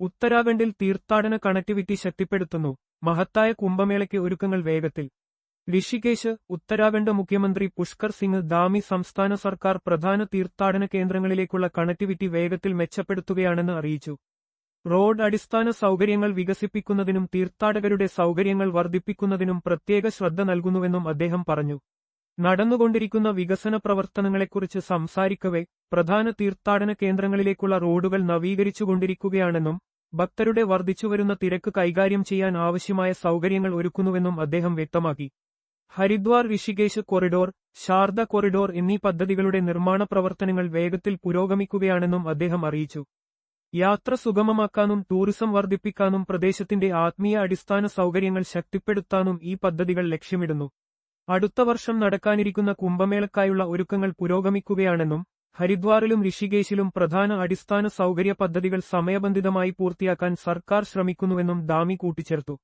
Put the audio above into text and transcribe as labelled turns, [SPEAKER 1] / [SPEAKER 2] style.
[SPEAKER 1] ഉത്തരാഖണ്ഡിൽ തീർത്ഥാടന കണക്ടിവിറ്റി ശക്തിപ്പെടുത്തുന്നു. മഹത്തായ കുംഭമേളയ്ക്ക് ഒരുക്കങ്ങൾ വേഗത്തിൽ. ഋഷികേശ്. ഉത്തരാഖണ്ഡ് മുഖ്യമന്ത്രി പുഷ്കർ സിംഗ് ധാമി സംസ്ഥാന സർക്കാർ പ്രധാന തീർത്ഥാടന കേന്ദ്രങ്ങളിലേക്കുള്ള കണക്ടിവിറ്റി വേഗത്തിൽ മെച്ചപ്പെടുത്തുകയാണെന്ന് അറിയിച്ചു. റോഡ് അടിസ്ഥാന സൗകര്യങ്ങൾ വികസിപ്പിക്കുന്നതിനും തീർത്ഥാടകരുടെ സൗകര്യങ്ങൾ വർദ്ധിപ്പിക്കുന്നതിനും പ്രത്യേക ശ്രദ്ധ നൽകുന്നുവെന്നും അദ്ദേഹം പറഞ്ഞു. നടന്നുകൊണ്ടിരിക്കുന്ന വികസന പ്രവർത്തനങ്ങളെക്കുറിച്ച് സംസാരിക്കവെ പ്രധാന തീർത്ഥാടന കേന്ദ്രങ്ങളിലേക്കുള്ള റോഡുകൾ നവീകരിച്ചുകൊണ്ടിരിക്കുകയാണെന്നും ഭക്തരുടെ വർദ്ധിച്ചുവരുന്ന തിരക്ക് കൈകാര്യം ചെയ്യാൻ ആവശ്യമായ സൗകര്യങ്ങൾ ഒരുക്കുന്നുവെന്നും അദ്ദേഹം വ്യക്തമാക്കി. ഹരിദ്വാർ ഋഷികേശ് കൊറിഡോർ, ശാർദ കൊറിഡോർ എന്നീ പദ്ധതികളുടെ നിർമ്മാണ പ്രവർത്തനങ്ങൾ വേഗത്തിൽ പുരോഗമിക്കുകയാണെന്നും അദ്ദേഹം അറിയിച്ചു. യാത്ര സുഗമമാക്കാനും ടൂറിസം വർദ്ധിപ്പിക്കാനും പ്രദേശത്തിന്റെ ആത്മീയ അടിസ്ഥാന സൗകര്യങ്ങൾ ശക്തിപ്പെടുത്താനും ഈ പദ്ധതികൾ ലക്ഷ്യമിടുന്നു. അടുത്ത വർഷം നടക്കാനിരിക്കുന്ന കുംഭമേളക്കായുള്ള ഒരുക്കങ്ങൾ പുരോഗമിക്കുകയാണെന്നും ഹരിദ്വാറിലും ഋഷികേശിലും പ്രധാന അടിസ്ഥാന സൗകര്യ പദ്ധതികൾ സമയബന്ധിതമായി പൂർത്തിയാക്കാൻ സർക്കാർ ശ്രമിക്കുന്നുവെന്നും ധാമി കൂട്ടിച്ചേർത്തു.